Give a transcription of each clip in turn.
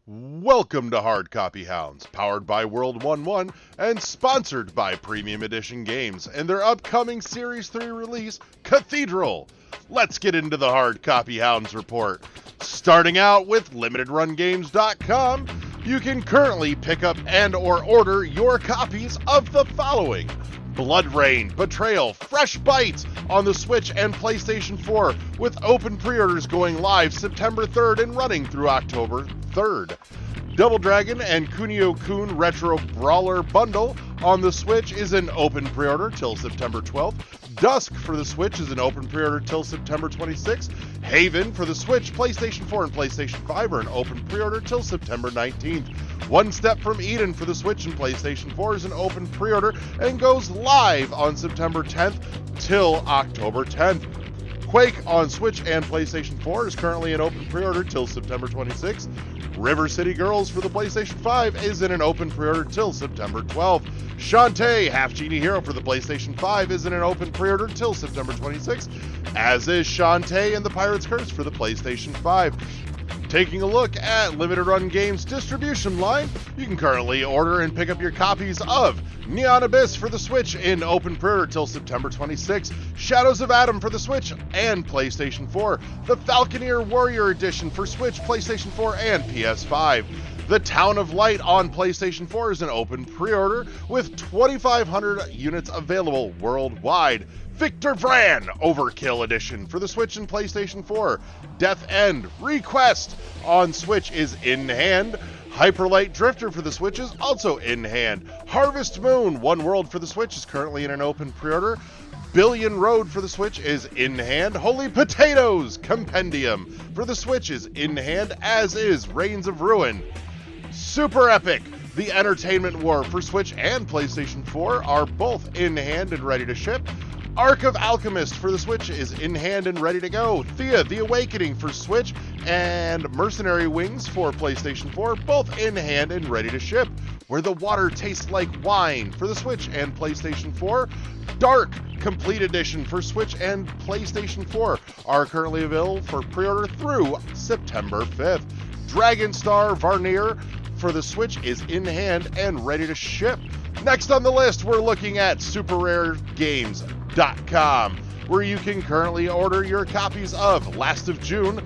Welcome to Hard Copy Hounds, powered by World 1-1 and sponsored by Premium Edition Games and their upcoming Series 3 release, Cathedral. Let's get into the Hard Copy Hounds report. Starting out with limitedrungames.com, you can currently pick up and or order your copies of the following: Blood Rain, Betrayal, Fresh Bites on the Switch and PlayStation 4, with open pre-orders going live September 3rd and running through October 3rd. Double Dragon and Kunio-kun Retro Brawler Bundle on the Switch is an open pre-order till September 12th. Dusk for the Switch is an open pre-order till September 26th. Haven for the Switch, PlayStation 4, and PlayStation 5 are an open pre-order till September 19th. One Step from Eden for the Switch and PlayStation 4 is an open pre-order and goes live on September 10th till October 10th. Quake on Switch and PlayStation 4 is currently an open pre-order till September 26th. River City Girls for the PlayStation 5 is in an open pre-order till September 12th. Shantae, Half Genie Hero for the PlayStation 5 is in an open pre-order till September 26th, as is Shantae and the Pirate's Curse for the PlayStation 5. Taking a look at Limited Run Games' distribution line, you can currently order and pick up your copies of Neon Abyss for the Switch in open pre-order till September 26th, Shadows of Adam for the Switch and PlayStation 4, the Falconeer Warrior Edition for Switch, PlayStation 4, and PS5. The Town of Light on PlayStation 4 is an open pre-order with 2,500 units available worldwide. Victor Vran Overkill Edition for the Switch and PlayStation 4. Death End Request on Switch is in hand. Hyperlight Drifter for the Switch is also in hand. Harvest Moon One World for the Switch is currently in an open pre-order. Billion Road for the Switch is in hand. Holy Potatoes Compendium for the Switch is in hand, as is Reigns of Ruin. Super Epic The Entertainment War for Switch and PlayStation 4 are both in hand and ready to ship. Ark of Alchemist for the Switch is in hand and ready to go. Thea, The Awakening for Switch and Mercenary Wings for PlayStation 4, both in hand and ready to ship. Where the Water Tastes Like Wine for the Switch and PlayStation 4. Dark Complete Edition for Switch and PlayStation 4 are currently available for pre-order through September 5th. Dragon Star Varnier for the Switch is in hand and ready to ship. Next on the list, we're looking at SuperRareGames.com, where you can currently order your copies of Last of June,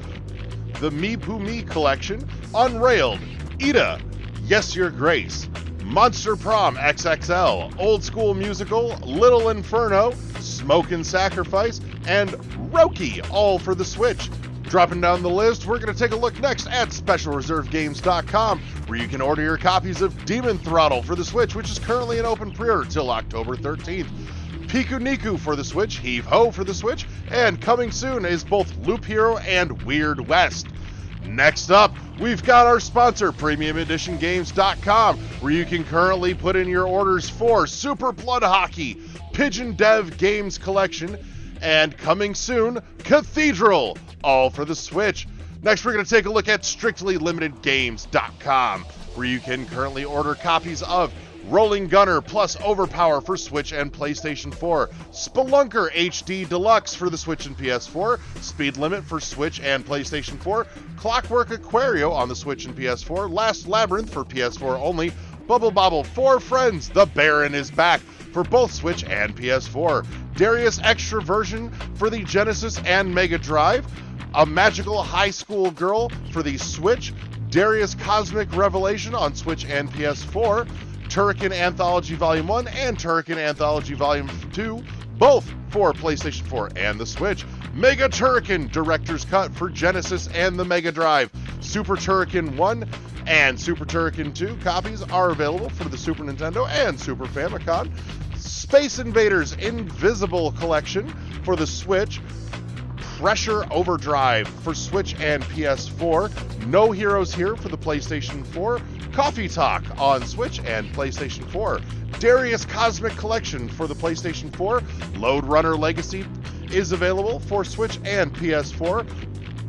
the Me Poo Me Collection, Unrailed, Ida, Yes Your Grace, Monster Prom XXL, Old School Musical, Little Inferno, Smoke and Sacrifice, and Roki, all for the Switch. Dropping down the list, we're going to take a look next at SpecialReserveGames.com, where you can order your copies of Demon Throttle for the Switch, which is currently in open pre-order till October 13th. Piku Niku for the Switch, Heave Ho for the Switch, and coming soon is both Loop Hero and Weird West. Next up, we've got our sponsor, PremiumEditionGames.com, where you can currently put in your orders for Super Blood Hockey, Pigeon Dev Games Collection, and coming soon, Cathedral, all for the Switch. Next, we're going to take a look at StrictlyLimitedGames.com, where you can currently order copies of Rolling Gunner plus Overpower for Switch and PlayStation 4, Spelunker HD Deluxe for the Switch and PS4, Speed Limit for Switch and PlayStation 4, Clockwork Aquario on the Switch and PS4, Last Labyrinth for PS4 only, Bubble Bobble 4 Friends, The Baron is back for both Switch and PS4, Darius Extra Version for the Genesis and Mega Drive, A Magical High School Girl for the Switch, Darius Cosmic Revelation on Switch and PS4, Turrican Anthology Volume 1 and Turrican Anthology Volume 2, both for PlayStation 4 and the Switch. Mega Turrican Director's Cut for Genesis and the Mega Drive. Super Turrican 1 and Super Turrican 2 copies are available for the Super Nintendo and Super Famicom. Space Invaders Invisible Collection for the Switch. Pressure Overdrive for Switch and PS4. No Heroes Here for the PlayStation 4. Coffee Talk on Switch and PlayStation 4. Darius Cosmic Collection for the PlayStation 4. Load Runner Legacy is available for Switch and PS4.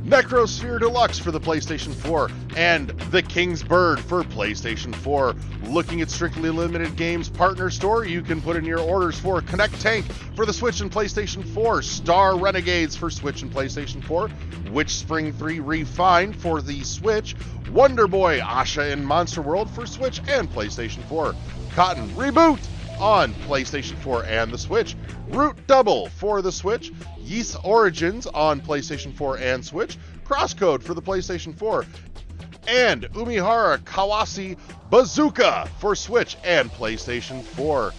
Necrosphere Deluxe for the PlayStation 4, and The King's Bird for PlayStation 4. Looking at Strictly Limited Games Partner Store, you can put in your orders for Connect Tank for the Switch and PlayStation 4, Star Renegades for Switch and PlayStation 4, Witch Spring 3 Refined for the Switch, Wonder Boy Asha in Monster World for Switch and PlayStation 4, Cotton Reboot on PlayStation 4 and the Switch, Root Double for the Switch, Ys Origins on PlayStation 4 and Switch, Crosscode for the PlayStation 4, and Umihara Kawase Bazooka for Switch and PlayStation 4.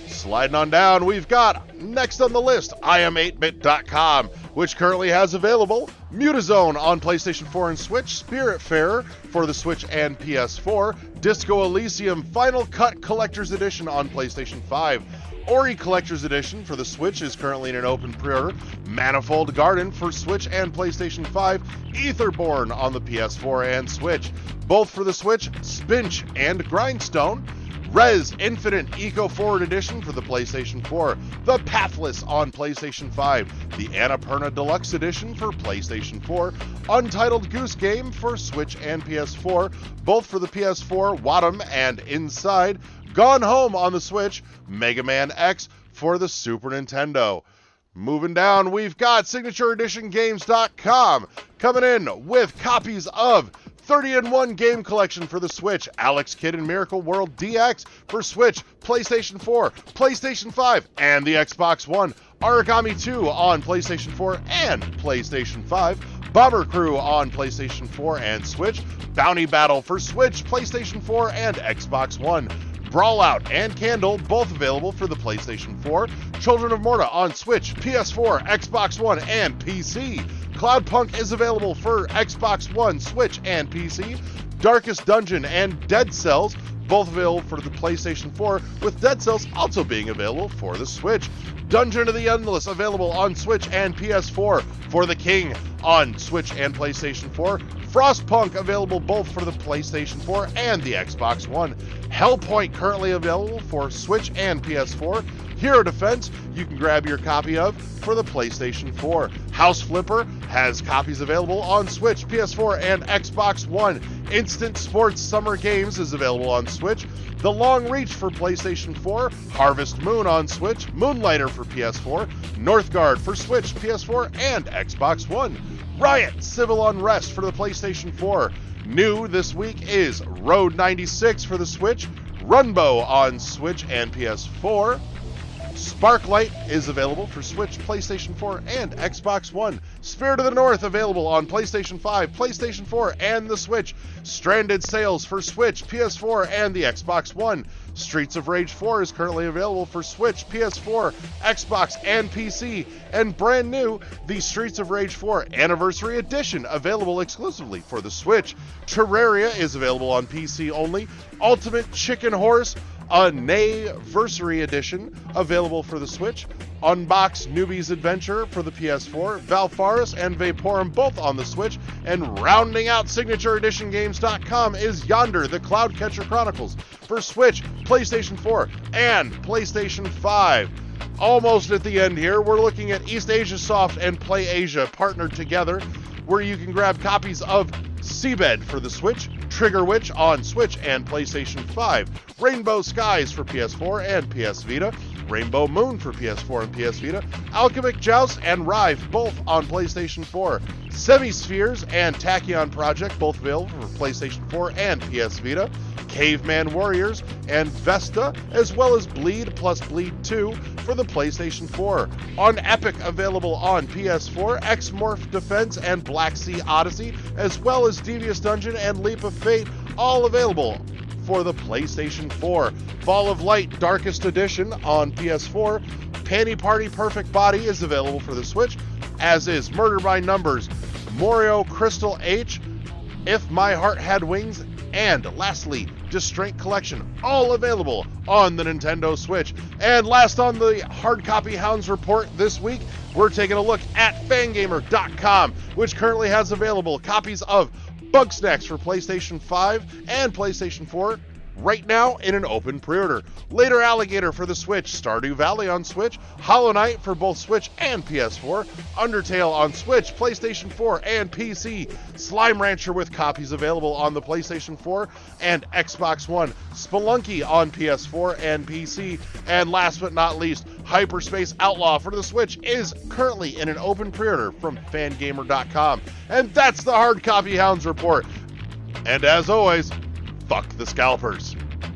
Sliding on down, we've got, next on the list, Iam8bit.com, which currently has available Mutazone on PlayStation 4 and Switch, Spiritfarer for the Switch and PS4, Disco Elysium Final Cut Collector's Edition on PlayStation 5, Ori Collector's Edition for the Switch is currently in an open pre-order, Manifold Garden for Switch and PlayStation 5, Etherborn on the PS4 and Switch, both for the Switch, Spinch and Grindstone, Rez Infinite Eco Forward Edition for the PlayStation 4, The Pathless on PlayStation 5, the Annapurna Deluxe Edition for PlayStation 4, Untitled Goose Game for Switch and PS4, both for the PS4, Wadham and Inside, Gone Home on the Switch, Mega Man X for the Super Nintendo. Moving down, we've got SignatureEditionGames.com coming in with copies of 30-in-1 Game Collection for the Switch, Alex Kidd and Miracle World DX for Switch, PlayStation 4, PlayStation 5, and the Xbox One, Origami 2 on PlayStation 4 and PlayStation 5, Bomber Crew on PlayStation 4 and Switch, Bounty Battle for Switch, PlayStation 4, and Xbox One, Brawlout and Candle, both available for the PlayStation 4, Children of Morta on Switch, PS4, Xbox One, and PC. Cloudpunk is available for Xbox One, Switch, and PC. Darkest Dungeon and Dead Cells, both available for the PlayStation 4, with Dead Cells also being available for the Switch. Dungeon of the Endless available on Switch and PS4, For the King on Switch and PlayStation 4. Frostpunk available both for the PlayStation 4 and the Xbox One. Hellpoint currently available for Switch and PS4. Hero Defense you can grab your copy of for the PlayStation 4. House Flipper has copies available on Switch, PS4, and Xbox One. Instant Sports Summer Games is available on Switch. The Long Reach for PlayStation 4, Harvest Moon on Switch, Moonlighter for PS4, Northgard for Switch, PS4, and Xbox One. Riot Civil Unrest for the PlayStation 4. New this week is Road 96 for the Switch, Runbow on Switch and PS4. Sparklight is available for Switch, PlayStation 4, and Xbox One. Spirit of the North available on PlayStation 5, PlayStation 4, and the Switch. Stranded Sails for Switch, PS4, and the Xbox One. Streets of Rage 4 is currently available for Switch, PS4, Xbox, and PC. And brand new, the Streets of Rage 4 Anniversary Edition, available exclusively for the Switch. Terraria is available on PC only. Ultimate Chicken Horse, a Nayversary Edition, available for the Switch. Unbox Newbie's Adventure for the PS4, Valfaris and Vaporum both on the Switch, and rounding out SignatureEditionGames.com is Yonder, the Cloudcatcher Chronicles for Switch, PlayStation 4, and PlayStation 5. Almost at the end here, we're looking at East Asia Soft and Play Asia partnered together, where you can grab copies of Seabed for the Switch, Trigger Witch on Switch and PlayStation 5, Rainbow Skies for PS4 and PS Vita, Rainbow Moon for PS4 and PS Vita, Alchemic Joust and Rive both on PlayStation 4, Semispheres and Tachyon Project both available for PlayStation 4 and PS Vita, Caveman Warriors and Vesta, as well as Bleed plus Bleed 2 for the PlayStation 4. On Epic available on PS4, X-Morph Defense and Black Sea Odyssey, as well as Devious Dungeon and Leap of Fate, all available for the PlayStation 4. Fall of Light Darkest Edition on PS4. Panty Party Perfect Body is available for the Switch, as is Murder by Numbers, Morio Crystal H, If My Heart Had Wings, and lastly, Distraint Collection, all available on the Nintendo Switch. And last on the Hard Copy Hounds report this week, we're taking a look at Fangamer.com, which currently has available copies of Bugsnax for PlayStation 5 and PlayStation 4, right now in an open pre-order. Later Alligator for the Switch, Stardew Valley on Switch, Hollow Knight for both Switch and PS4, Undertale on Switch, PlayStation 4, and PC, Slime Rancher with copies available on the PlayStation 4 and Xbox One, Spelunky on PS4 and PC, and last but not least, Hyperspace Outlaw for the Switch is currently in an open pre-order from Fangamer.com. And that's the Hard Copy Hounds report. And as always, fuck the scalpers.